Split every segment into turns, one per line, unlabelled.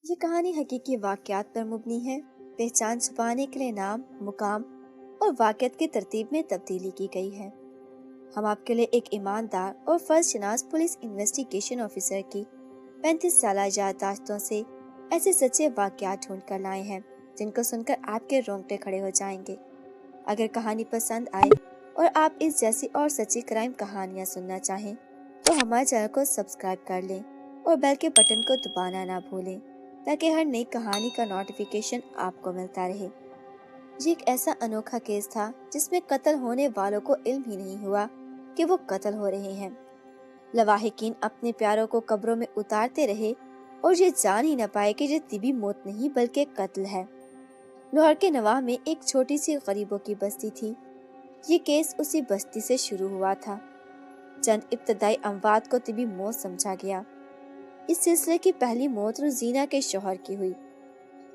یہ کہانی حقیقی واقعات پر مبنی ہے۔ پہچان چھپانے کے لیے نام، مقام اور واقعات کی ترتیب میں تبدیلی کی گئی ہے۔ ہم آپ کے لیے ایک ایماندار اور فرض شناس پولیس انویسٹیگیشن آفیسر کی 35 سالہ یادداشتوں سے ایسے سچے واقعات ڈھونڈ کر لائے ہیں جن کو سن کر آپ کے رونگٹے کھڑے ہو جائیں گے۔ اگر کہانی پسند آئے اور آپ اس جیسی اور سچی کرائم کہانیاں سننا چاہیں تو ہمارے چینل کو سبسکرائب کر لیں اور بیل کے بٹن کو دبانا نہ بھولیں تاکہ ہر نئی کہانی کا نوٹیفیکیشن آپ کو ملتا رہے۔ یہ ایک ایسا انوکھا کیس تھا جس میں قتل ہونے والوں کو علم ہی نہیں ہوا کہ وہ قتل ہو رہے ہیں۔ لواحقین اپنے پیاروں کو قبروں میں اتارتے رہے اور یہ جان ہی نہ پائے کہ یہ طبی موت نہیں بلکہ قتل ہے۔ لاہور کے نواح میں ایک چھوٹی سی غریبوں کی بستی تھی۔ یہ کیس اسی بستی سے شروع ہوا تھا۔ چند ابتدائی اموات کو طبی موت سمجھا گیا۔ اس سلسلے کی پہلی موت روزینہ کے شوہر کی ہوئی۔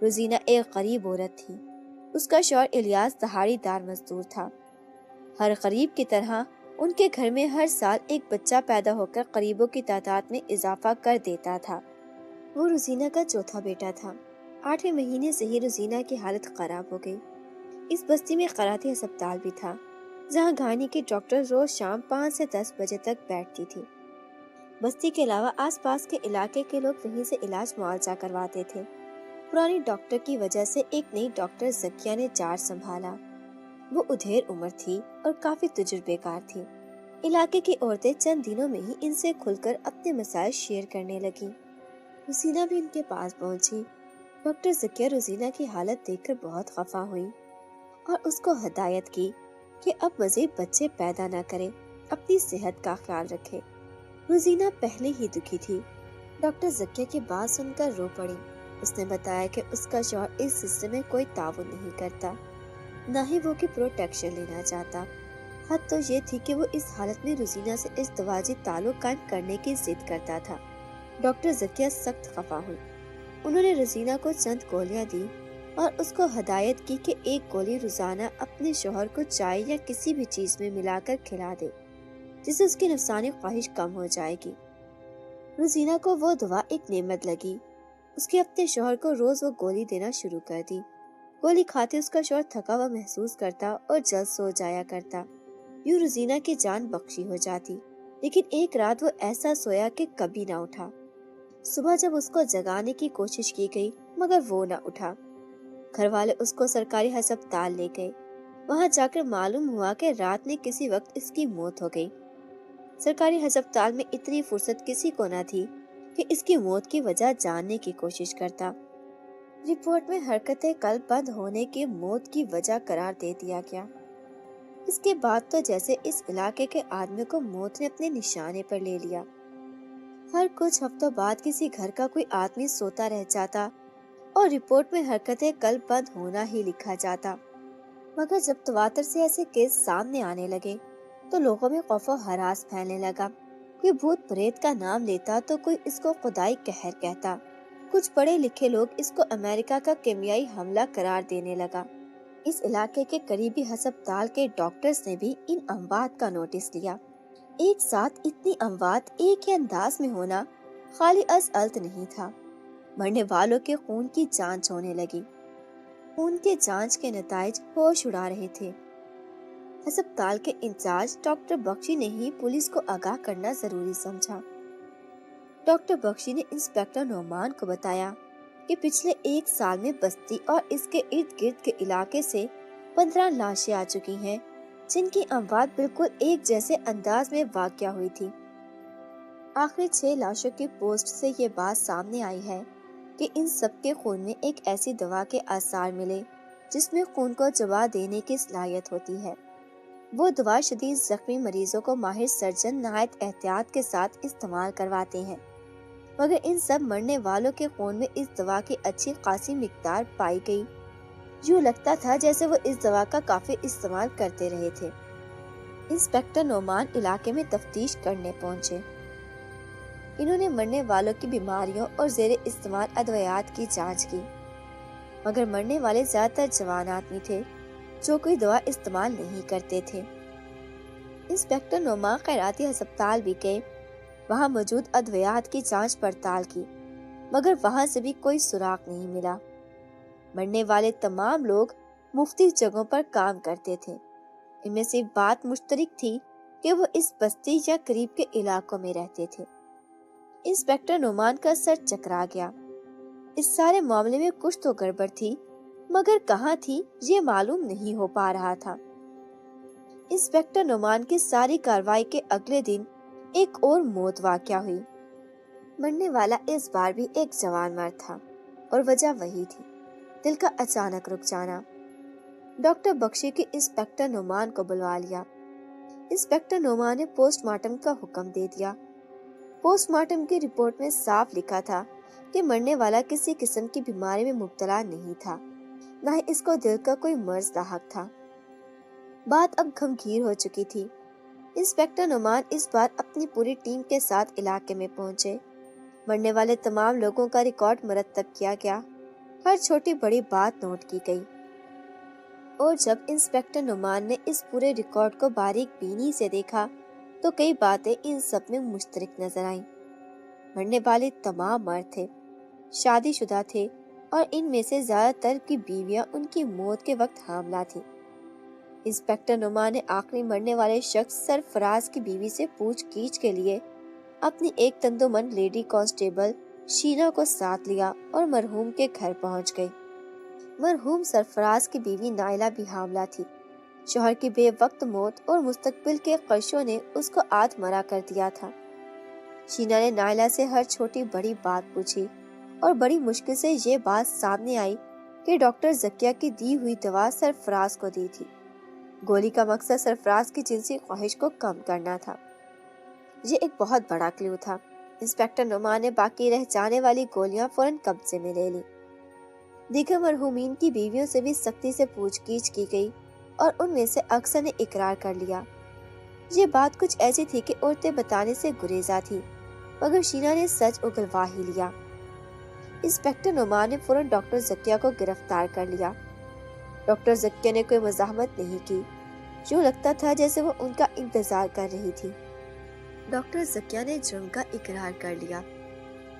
روزینہ ایک غریب عورت تھی۔ اس کا شوہر الیاس دہاڑی دار مزدور تھا۔ ہر غریب کی طرح ان کے گھر میں ہر سال ایک بچہ پیدا ہو کر غریبوں کی تعداد میں اضافہ کر دیتا تھا۔ وہ روزینہ کا چوتھا بیٹا تھا۔ 8ویں مہینے سے ہی روزینہ کی حالت خراب ہو گئی۔ اس بستی میں خیراتی ہسپتال بھی تھا جہاں گھانی کی ڈاکٹر روز شام 5 سے 10 بجے تک بیٹھتی تھی۔ بستی کے علاوہ آس پاس کے علاقے کے لوگ وہیں سے علاج معالجہ کرواتے تھے۔ پرانی ڈاکٹر کی وجہ سے ایک نئی ڈاکٹر زکیہ نے چارج سنبھالا۔ وہ ادھیر عمر تھی اور کافی تجربے کار تھی۔ علاقے کی عورتیں چند دنوں میں ہی ان سے کھل کر اپنے مسائل شیئر کرنے لگیں۔ روزینہ بھی ان کے پاس پہنچی۔ ڈاکٹر زکیہ روزینہ کی حالت دیکھ کر بہت خفا ہوئی اور اس کو ہدایت کی کہ اب مزید بچے پیدا نہ کرے، اپنی صحت کا خیال رکھے۔ روزینہ پہلے ہی دکھی تھی۔ ڈاکٹر زکیہ کی بات سن کر رو پڑی۔ اس نے بتایا کہ اس کا شوہر اس سلسلے میں کوئی تعاون نہیں کرتا، نہ ہی وہ کی پروٹیکشن لینا چاہتا۔ حد تو یہ تھی کہ وہ اس حالت میں روزینہ سے ازدواجی تعلق قائم کرنے کی ضد کرتا تھا۔ ڈاکٹر زکیہ سخت خفا ہوئی۔ انہوں نے روزینہ کو چند گولیاں دی اور اس کو ہدایت کی کہ ایک گولی روزانہ اپنے شوہر کو چائے یا کسی بھی چیز میں ملا کر کھلا دے، جس سے اس کی نفسانی خواہش کم ہو جائے گی۔ روزینہ کو وہ دوا ایک نعمت لگی۔ اس کے اپنے شوہر کو روز وہ گولی دینا شروع کر دی۔ گولی کھاتے اس کا شوہر تھکا ہوا محسوس کرتا اور جلد سو جایا کرتا۔ یوں روزینہ کی جان بخشی ہو جاتی۔ لیکن ایک رات وہ ایسا سویا کہ کبھی نہ اٹھا۔ صبح جب اس کو جگانے کی کوشش کی گئی مگر وہ نہ اٹھا۔ گھر والے اس کو سرکاری ہسپتال لے گئے۔ وہاں جا کر معلوم ہوا کہ رات میں کسی وقت اس کی موت ہو گئی۔ سرکاری ہسپتال میں اتنی فرصت کسی کو نہ تھی کہ اس کی موت کی وجہ جاننے کی کوشش کرتا۔ رپورٹ میں حرکت قلب بند ہونے کی موت کی وجہ قرار دے دیا گیا۔ اس کے بعد تو جیسے اس علاقے کے آدمی کو موت نے اپنے نشانے پر لے لیا۔ ہر کچھ ہفتوں بعد کسی گھر کا کوئی آدمی سوتا رہ جاتا اور رپورٹ میں حرکت قلب بند ہونا ہی لکھا جاتا۔ مگر جب تواتر سے ایسے کیس سامنے آنے لگے تو لوگوں میں خوف و ہراس پھیلنے لگا۔ کوئی بھوت پریت کا نام لیتا تو کوئی اس کو خدائی قہر کہتا۔ کچھ پڑھے لکھے لوگ اس کو امریکہ کا کیمیائی حملہ قرار دینے لگا۔ اس علاقے کے قریبی ہسپتال کے ڈاکٹرز نے بھی ان اموات کا نوٹس لیا۔ ایک ساتھ اتنی اموات ایک ہی انداز میں ہونا خالی از الت نہیں تھا۔ مرنے والوں کے خون کی جانچ ہونے لگی۔ خون کے جانچ کے نتائج ہوش اڑا رہے تھے۔ ہسپتال کے انچارج ڈاکٹر بخشی نے ہی پولیس کو آگاہ کرنا ضروری سمجھا۔ ڈاکٹر بخشی نے انسپکٹر نعمان کو بتایا کہ پچھلے 1 سال میں بستی اور اس کے ارد گرد کے علاقے سے 15 لاشیں آ چکی ہیں جن کی اموات بالکل ایک جیسے انداز میں واقع ہوئی تھی۔ آخری 6 لاشوں کی پوسٹ سے یہ بات سامنے آئی ہے کہ ان سب کے خون میں ایک ایسی دوا کے آثار ملے جس میں خون کو چبا دینے کی صلاحیت ہوتی ہے۔ وہ دوا شدید زخمی مریضوں کو ماہر سرجن نہایت احتیاط کے ساتھ استعمال کرواتے ہیں، مگر ان سب مرنے والوں کے خون میں اس دوا کی اچھی خاصی مقدار پائی گئی۔ یوں لگتا تھا جیسے وہ اس دوا کا کافی استعمال کرتے رہے تھے۔ انسپکٹر نعمان علاقے میں تفتیش کرنے پہنچے۔ انہوں نے مرنے والوں کی بیماریوں اور زیر استعمال ادویات کی جانچ کی، مگر مرنے والے زیادہ تر جوان آدمی تھے جو کوئی دوا استعمال نہیں کرتے تھے۔ انسپکٹر نعمان خیراتی ہسپتال بھی گئے، وہاں موجود ادویات کی جانچ پڑتال کی، مگر وہاں سے بھی کوئی سراغ نہیں ملا۔ مرنے والے تمام لوگ مختلف جگہوں پر کام کرتے تھے۔ ان میں سے ایک بات مشترک تھی کہ وہ اس بستی یا قریب کے علاقوں میں رہتے تھے۔ انسپکٹر نعمان کا سر چکرا گیا۔ اس سارے معاملے میں کچھ تو گڑبڑ تھی، مگر کہاں تھی یہ معلوم نہیں ہو پا رہا تھا۔ انسپکٹر نعمان کی ساری کارروائی کے اگلے دن ایک اور موت واقع ہوئی۔ مرنے والا اس بار بھی ایک جوان مرد تھا اور وجہ وہی تھی، دل کا اچانک رک جانا۔ ڈاکٹر بخشی کی انسپکٹر نعمان کو بلوا لیا۔ انسپکٹر نعمان نے پوسٹ مارٹم کا حکم دے دیا۔ پوسٹ مارٹم کی رپورٹ میں صاف لکھا تھا کہ مرنے والا کسی قسم کی بیماری میں مبتلا نہیں تھا، نہ ہی اس کو دل کا کوئی مرض لاحق تھا۔ بات اب گھمگیر ہو چکی تھی۔ انسپکٹر نعمان اس بار اپنی پوری ٹیم کے ساتھ علاقے میں پہنچے۔ مرنے والے تمام لوگوں کا ریکارڈ مرتب کیا گیا، ہر چھوٹی بڑی بات نوٹ کی گئی، اور جب انسپکٹر نعمان نے اس پورے ریکارڈ کو باریک بینی سے دیکھا تو کئی باتیں ان سب میں مشترک نظر آئیں۔ مرنے والے تمام مرد تھے، شادی شدہ تھے، اور ان میں سے زیادہ تر کی بیویاں ان کی موت کے وقت حاملہ تھیں۔ انسپکٹر نعمان نے آخری مرنے والے شخص سرفراز کی بیوی سے پوچھ گچھ کے لیے اپنی ایک تندومند لیڈی کانسٹیبل شینا کو ساتھ لیا اور مرحوم کے گھر پہنچ گئی۔ مرحوم سرفراز کی بیوی نائلہ بھی حاملہ تھی۔ شوہر کی بے وقت موت اور مستقبل کے خدشوں نے اس کو آدھ مرا کر دیا تھا۔ شینا نے نائلہ سے ہر چھوٹی بڑی بات پوچھی اور بڑی مشکل سے یہ بات سامنے آئی کہ ڈاکٹر زکیہ کی دی ہوئی دوا سرفراز کو دی تھی۔ گولی کا مقصد سرفراز کی جنسی خواہش کو کم کرنا تھا۔ یہ ایک بہت بڑا کلیو تھا۔ انسپکٹر نعمان نے باقی رہ جانے والی گولیاں فوراً قبضے میں لے لی۔ دیگر مرحومین کی بیویوں سے بھی سختی سے پوچھ گچھ کی گئی اور ان میں سے اکثر نے اقرار کر لیا۔ یہ بات کچھ ایسی تھی کہ عورتیں بتانے سے گریزاں تھی، مگر شینا نے سچ اگلوا ہی لیا۔ انسپکٹر نعمان نے فوراً ڈاکٹر زکیہ کو گرفتار کر لیا۔ ڈاکٹر زکیہ نے کوئی مزاحمت نہیں کی، یوں لگتا تھا جیسے وہ ان کا انتظار کر رہی تھی۔ ڈاکٹر زکیہ نے جرم کا اقرار کر لیا۔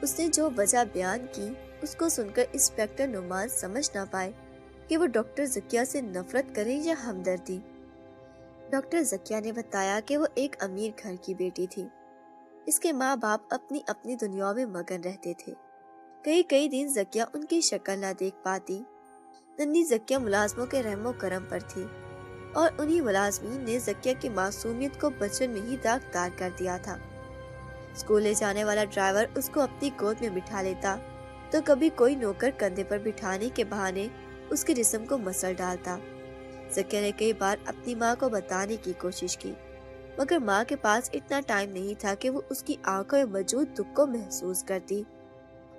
اس نے جو وجہ بیان کی اس کو سن کر انسپکٹر نعمان سمجھ نہ پائے کہ وہ ڈاکٹر زکیہ سے نفرت کریں یا ہمدردی۔ ڈاکٹر زکیہ نے بتایا کہ وہ ایک امیر گھر کی بیٹی تھی۔ اس کے ماں باپ اپنی اپنی دنیا میں مگن رہتے تھے۔ کئی دن زکیہ ان کی شکل نہ دیکھ پاتی۔ ننھی زکیہ ملازموں کے رحم و کرم پر تھی، اور انہی ملازمین نے زکیہ کی معصومیت کو بچپن میں ہی داغدار کر دیا تھا۔ اسکول لے جانے والا ڈرائیور اس کو اپنی گود میں بٹھا لیتا تو کبھی کوئی نوکر کندھے پر بٹھانے کے بہانے اس کے جسم کو مسل ڈالتا۔ زکیہ نے کئی بار اپنی ماں کو بتانے کی کوشش کی، مگر ماں کے پاس اتنا ٹائم نہیں تھا کہ وہ اس کی آنکھوں میں موجود دکھ کو محسوس کرتی۔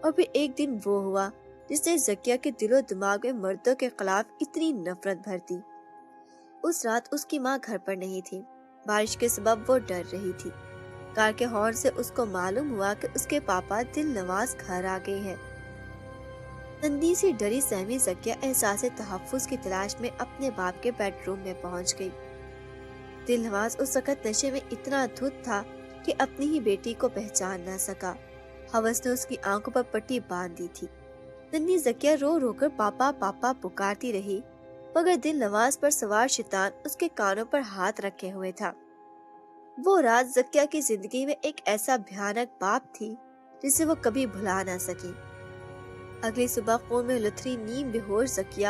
اور پھر ایک دن وہ ہوا جس نے زکیہ کے دل و دماغ میں مردوں کے خلاف اتنی نفرت بھر دی۔ اس رات اس کی ماں گھر پر نہیں تھی۔ بارش کے سبب وہ ڈر رہی تھی۔ کار کے ہارن سے اس کو معلوم ہوا کہ اس کے پاپا دل نواز گھر آ گئے ہیں۔ نندی سی ڈری سہمی زکیہ احساس تحفظ کی تلاش میں اپنے باپ کے بیڈ روم میں پہنچ گئی۔ دل نواز اس وقت نشے میں اتنا دھت تھا کہ اپنی ہی بیٹی کو پہچان نہ سکا۔ ہوس نے اس کی آنکھوں پر پٹی باندھ دی تھی۔ ننھی زکیہ رو رو کر پاپا پاپا پکارتی رہی، مگر دل نواز پر سوار شیطان اس کے کانوں پر ہاتھ رکھے ہوئے تھا۔ وہ رات زکیہ کی زندگی میں ایک ایسا بھیانک باپ تھی جسے وہ کبھی بھلا نہ سکی۔ اگلی صبح خون میں لتھڑی نیم بے ہوش زکیہ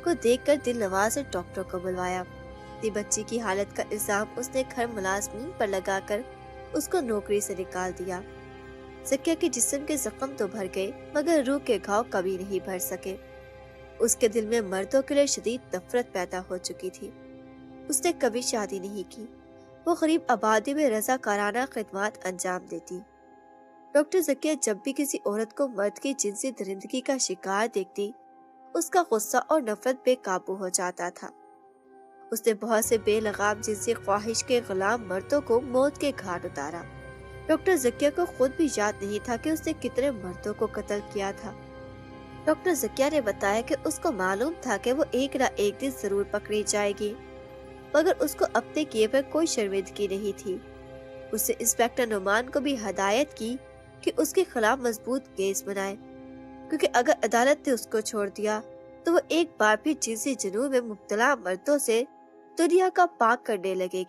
کو دیکھ کر دل نواز نے ڈاکٹر کو بلوایا۔ اپنی بچی کی حالت کا الزام اس نے گھر ملازمین پر لگا کر اس کو نوکری سے نکال دیا۔ زکیہ کے جسم کے زخم تو بھر گئے، مگر روح کے گھاؤ کبھی نہیں بھر سکے۔ اس کے دل میں مردوں کے لیے شدید نفرت پیدا ہو چکی تھی۔ اس نے کبھی شادی نہیں کی۔ وہ غریب آبادی میں رضاکارانہ خدمات انجام دیتی۔ ڈاکٹر زکیہ جب بھی کسی عورت کو مرد کی جنسی درندگی کا شکار دیکھتی، اس کا غصہ اور نفرت بے قابو ہو جاتا تھا۔ اس نے بہت سے بے لگام جنسی خواہش کے غلام مردوں کو موت کے گھاٹ اتارا۔ ڈاکٹر زکیہ کو خود بھی یاد نہیں تھا کہ اس نے کتنے مردوں کو قتل کیا تھا۔ ڈاکٹر زکیہ نے بتایا کہ اس کو معلوم تھا کہ وہ ایک نہ ایک دن ضرور پکڑی جائے گی، مگر اس کو اپنے کیے پر کوئی شرمندگی نہیں تھی۔ اس نے انسپکٹر نعمان کو بھی ہدایت کی کہ اس کے خلاف مضبوط کیس بنائے، کیونکہ اگر عدالت نے اس کو چھوڑ دیا تو وہ ایک بار پھر جنسی جنون میں مبتلا مردوں سے دنیا کا پاک کرنے لگے گی۔